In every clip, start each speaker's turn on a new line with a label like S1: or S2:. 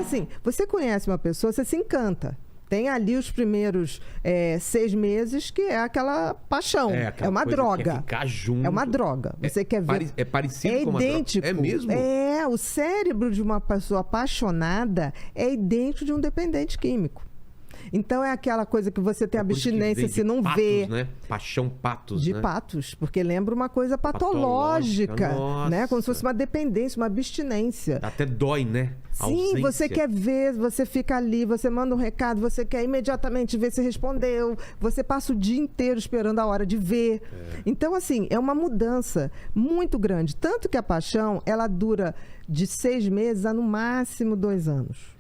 S1: assim, você conhece uma pessoa, você se encanta. Tem ali os primeiros 6 meses que é aquela paixão. É uma droga.
S2: Quer ficar junto.
S1: É uma droga. Você quer ver.
S2: É parecido com uma
S1: idêntico.
S2: droga. É mesmo?
S1: O cérebro de uma pessoa apaixonada é idêntico de um dependente químico. Então é aquela coisa que você tem abstinência se não
S2: patos,
S1: vê.
S2: Né? Paixão patos,
S1: de
S2: né?
S1: patos, porque lembra uma coisa patológica, né? Como se fosse uma dependência, uma abstinência.
S2: Até dói, né?
S1: Sim, você quer ver, você fica ali, você manda um recado, você quer imediatamente ver se respondeu, você passa o dia inteiro esperando a hora de ver. Então, assim, é uma mudança muito grande. Tanto que a paixão, ela dura de 6 meses a no máximo 2 anos.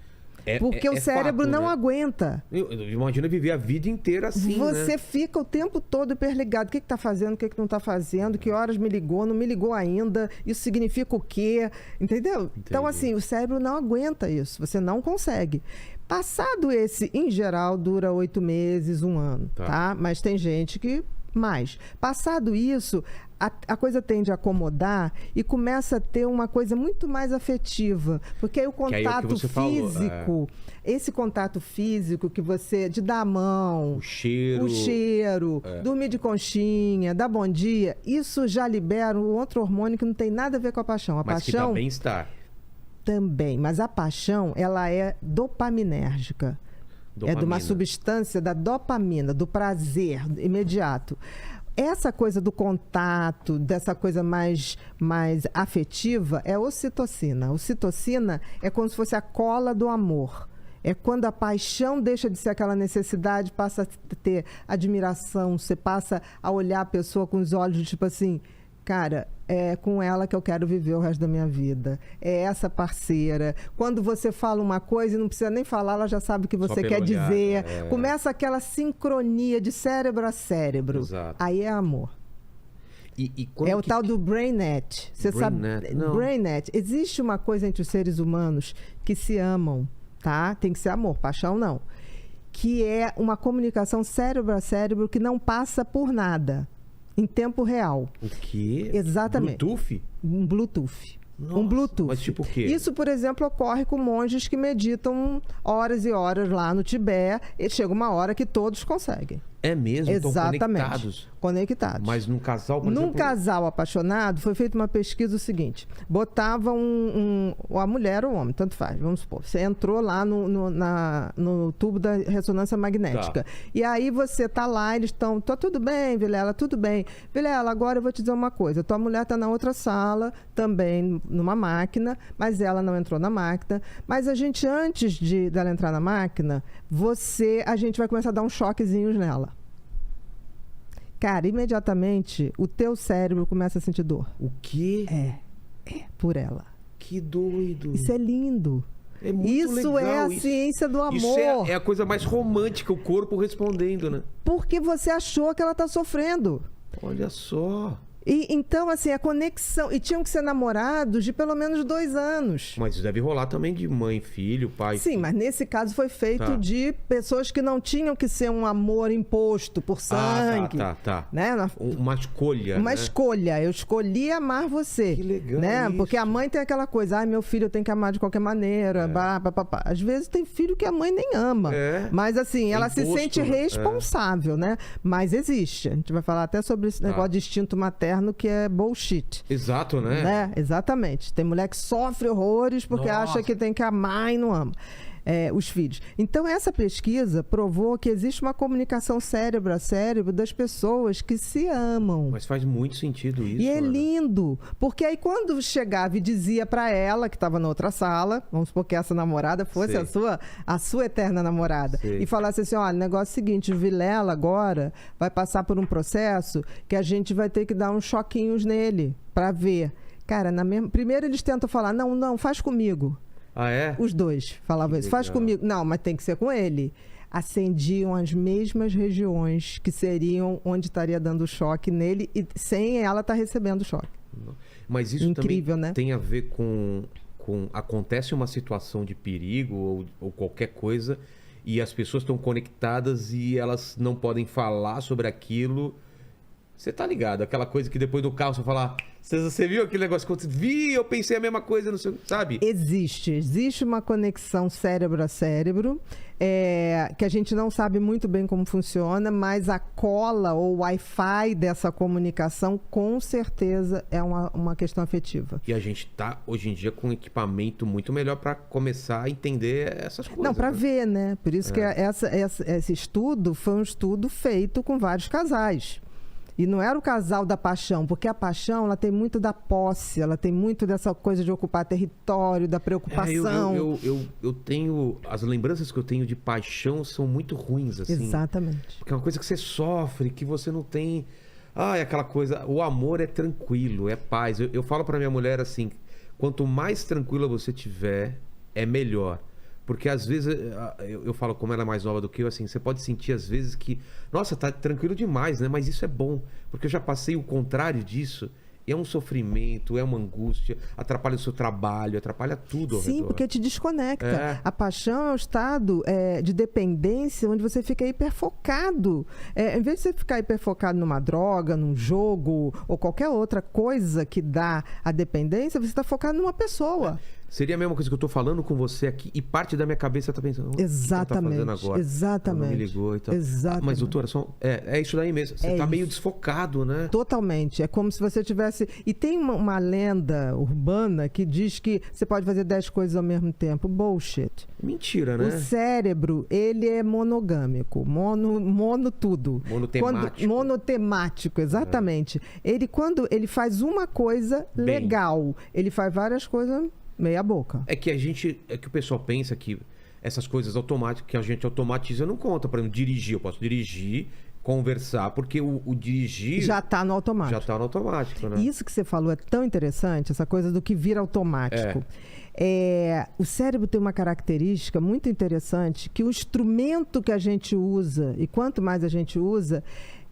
S1: Porque o cérebro
S2: fato,
S1: não
S2: né?
S1: aguenta.
S2: Imagina viver a vida inteira assim,
S1: Você fica o tempo todo hiperligado. O que está fazendo, o que não está fazendo, que horas me ligou, não me ligou ainda, isso significa o quê? Entendeu? Então, assim, o cérebro não aguenta isso. Você não consegue. Passado esse, em geral, dura 8 meses, 1 ano, tá? Mas tem gente que mais. Passado isso, a coisa tende a acomodar e começa a ter uma coisa muito mais afetiva. Porque aí o contato físico, esse contato físico que você, de dar a mão,
S2: o cheiro,
S1: dormir de conchinha, dar bom dia, isso já libera um outro hormônio que não tem nada a ver com a paixão. A
S2: Mas
S1: paixão
S2: que dá bem-estar.
S1: Também, mas a paixão, ela é dopaminérgica. É de uma substância da dopamina, do prazer imediato. Essa coisa do contato, dessa coisa mais afetiva, é ocitocina. A ocitocina é como se fosse a cola do amor. É quando a paixão deixa de ser aquela necessidade, passa a ter admiração, você passa a olhar a pessoa com os olhos de tipo assim, cara, é com ela que eu quero viver o resto da minha vida. É essa parceira. Quando você fala uma coisa e não precisa nem falar, ela já sabe o que você quer dizer. Começa aquela sincronia de cérebro a cérebro.
S2: Exato.
S1: Aí é amor. É o tal do BrainNet. Você sabe? BrainNet. Existe uma coisa entre os seres humanos que se amam, tá? Tem que ser amor, paixão não. Que é uma comunicação cérebro a cérebro que não passa por nada. Em tempo real.
S2: O quê?
S1: Exatamente.
S2: Bluetooth?
S1: Um Bluetooth.
S2: Nossa,
S1: um Bluetooth.
S2: Mas tipo o quê?
S1: Isso, por exemplo, ocorre com monges que meditam horas e horas lá no Tibete. E chega uma hora que todos conseguem.
S2: É mesmo?
S1: Exatamente. Conectados.
S2: Mas num casal, por exemplo...
S1: Num casal apaixonado, foi feita uma pesquisa o seguinte. Botava a mulher ou o homem, tanto faz, vamos supor. Você entrou lá no tubo da ressonância magnética. E aí você tá lá, eles estão... Tá tudo bem, Vilela, tudo bem. Vilela, agora eu vou te dizer uma coisa. Tua mulher tá na outra sala, também numa máquina, mas ela não entrou na máquina. Mas a gente, antes dela entrar na máquina, a gente vai começar a dar uns choquezinhos nela. Cara, imediatamente o teu cérebro começa a sentir dor.
S2: O quê?
S1: Por ela.
S2: Que doido.
S1: Isso é lindo.
S2: É muito
S1: Isso
S2: legal.
S1: É a ciência do amor.
S2: Isso é a coisa mais romântica, o corpo respondendo, né?
S1: Porque você achou que ela tá sofrendo.
S2: Olha só.
S1: Então, assim, a conexão... E tinham que ser namorados de pelo menos 2 anos.
S2: Mas deve rolar também de mãe, filho, pai...
S1: Sim, mas nesse caso foi feito de pessoas que não tinham que ser um amor imposto por sangue.
S2: Tá.
S1: Né?
S2: Uma escolha,
S1: Uma escolha. Eu escolhi amar você.
S2: Que legal
S1: né?
S2: isso.
S1: Porque a mãe tem aquela coisa, meu filho eu tenho que amar de qualquer maneira. Às vezes tem filho que a mãe nem ama. Mas assim, ela se sente responsável, né? Mas existe. A gente vai falar até sobre esse negócio de instinto materno, que é bullshit.
S2: Exato, né?
S1: Exatamente. Tem mulher que sofre horrores porque acha que tem que amar e não ama os filhos. Então, essa pesquisa provou que existe uma comunicação cérebro a cérebro das pessoas que se amam.
S2: Mas faz muito sentido isso.
S1: E é lindo. Porque aí, quando chegava e dizia pra ela, que estava na outra sala, vamos supor que essa namorada fosse a sua eterna namorada, e falasse assim, olha, o negócio é o seguinte, o Vilela agora vai passar por um processo que a gente vai ter que dar uns choquinhos nele pra ver. Cara, primeiro eles tentam falar, não, faz comigo.
S2: Ah, é?
S1: Os dois falavam isso. Faz comigo. Não, mas tem que ser com ele. Acendiam as mesmas regiões que seriam onde estaria dando choque nele e sem ela estar recebendo choque.
S2: Mas isso
S1: incrível,
S2: também
S1: né?
S2: Tem a ver com... Acontece uma situação de perigo ou qualquer coisa e as pessoas estão conectadas e elas não podem falar sobre aquilo Você tá ligado? Aquela coisa que depois do carro você fala... Você viu aquele negócio que eu vi, eu pensei a mesma coisa, não sei, sabe?
S1: Existe uma conexão cérebro a cérebro, que a gente não sabe muito bem como funciona, mas a cola ou Wi-Fi dessa comunicação, com certeza, é uma questão afetiva.
S2: E a gente tá, hoje em dia, com um equipamento muito melhor para começar a entender essas coisas.
S1: Não, para ver, né? Por isso que esse estudo foi um estudo feito com vários casais. E não era o casal da paixão, porque a paixão, ela tem muito da posse, ela tem muito dessa coisa de ocupar território, da preocupação.
S2: Eu tenho... As lembranças que eu tenho de paixão são muito ruins, assim.
S1: Exatamente.
S2: Porque é uma coisa que você sofre, que você não tem... Ah, é aquela coisa... O amor é tranquilo, é paz. Eu falo pra minha mulher assim, quanto mais tranquila você tiver, é melhor. Porque às vezes, eu falo como ela é mais nova do que eu, assim, você pode sentir às vezes que, nossa, tá tranquilo demais, né? Mas isso é bom, porque eu já passei o contrário disso. É um sofrimento, é uma angústia, atrapalha o seu trabalho, atrapalha tudo ao redor.
S1: Sim, porque te desconecta. A paixão é um estado de dependência onde você fica hiperfocado. Em vez de você ficar hiperfocado numa droga, num jogo ou qualquer outra coisa que dá a dependência, você está focado numa pessoa.
S2: Seria a mesma coisa que eu tô falando com você aqui e parte da minha cabeça tá pensando,
S1: exatamente,
S2: o que ela tá fazendo agora?
S1: Exatamente.
S2: Ela não me ligou e tal.
S1: Exatamente.
S2: Mas, doutora, é isso daí mesmo. Você tá meio desfocado, né?
S1: Totalmente. É como se você tivesse... E tem uma lenda urbana que diz que você pode fazer 10 coisas ao mesmo tempo. Bullshit.
S2: Mentira, né?
S1: O cérebro, ele é monogâmico. Mono tudo.
S2: Monotemático.
S1: Monotemático, exatamente. Quando ele faz uma coisa legal, ele faz várias coisas... meia boca.
S2: É que o pessoal pensa que essas coisas automáticas que a gente automatiza não conta. Por exemplo, dirigir, eu posso dirigir, conversar, porque o dirigir...
S1: já está no automático.
S2: Já está no automático, né?
S1: Isso que você falou é tão interessante, essa coisa do que vira automático. O cérebro tem uma característica muito interessante, que o instrumento que a gente usa, e quanto mais a gente usa,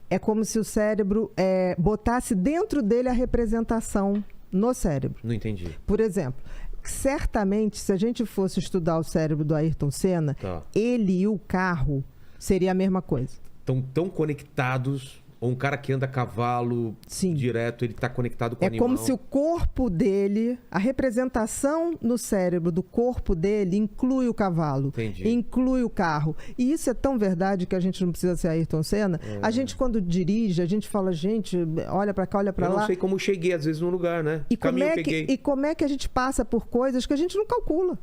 S1: é como se o cérebro botasse dentro dele a representação no cérebro.
S2: Não entendi.
S1: Por exemplo, certamente, se a gente fosse estudar o cérebro do Ayrton Senna, ele e o carro seria a mesma coisa.
S2: Estão tão conectados. Ou um cara que anda a cavalo direto, ele está conectado com o animal. É
S1: como se o corpo dele, a representação no cérebro do corpo dele inclui o cavalo, inclui o carro. E isso é tão verdade que a gente não precisa ser Ayrton Senna. A gente, quando dirige, a gente fala, gente, olha para cá, olha para lá.
S2: Eu não sei como cheguei, às vezes, num lugar, né?
S1: E como é que a gente passa por coisas que a gente não calcula?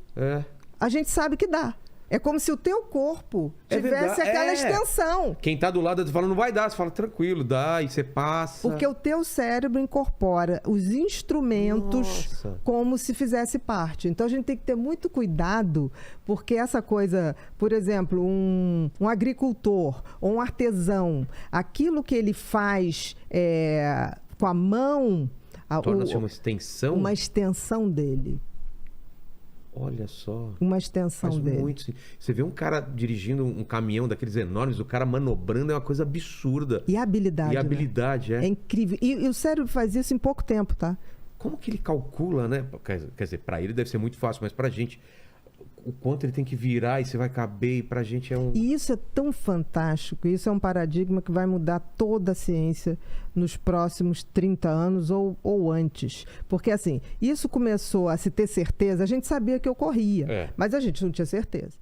S1: A gente sabe que dá. É como se o teu corpo tivesse aquela extensão.
S2: Quem tá do lado fala, não vai dar. Você fala, tranquilo, dá, e você passa.
S1: Porque o teu cérebro incorpora os instrumentos como se fizesse parte. Então, a gente tem que ter muito cuidado, porque essa coisa, por exemplo, um agricultor ou um artesão, aquilo que ele faz com a mão...
S2: torna-se uma extensão?
S1: Uma extensão dele.
S2: Olha só.
S1: Uma extensão dele.
S2: Muito. Você vê um cara dirigindo um caminhão daqueles enormes, o cara manobrando, é uma coisa absurda.
S1: E a habilidade.
S2: É
S1: incrível. E o cérebro faz isso em pouco tempo, tá?
S2: Como que ele calcula, né? Quer dizer, pra ele deve ser muito fácil, mas pra gente, o quanto ele tem que virar e você vai caber, e pra gente é um...
S1: E isso é tão fantástico, isso é um paradigma que vai mudar toda a ciência nos próximos 30 anos ou antes. Porque, assim, isso começou a se ter certeza, a gente sabia que ocorria, mas a gente não tinha certeza.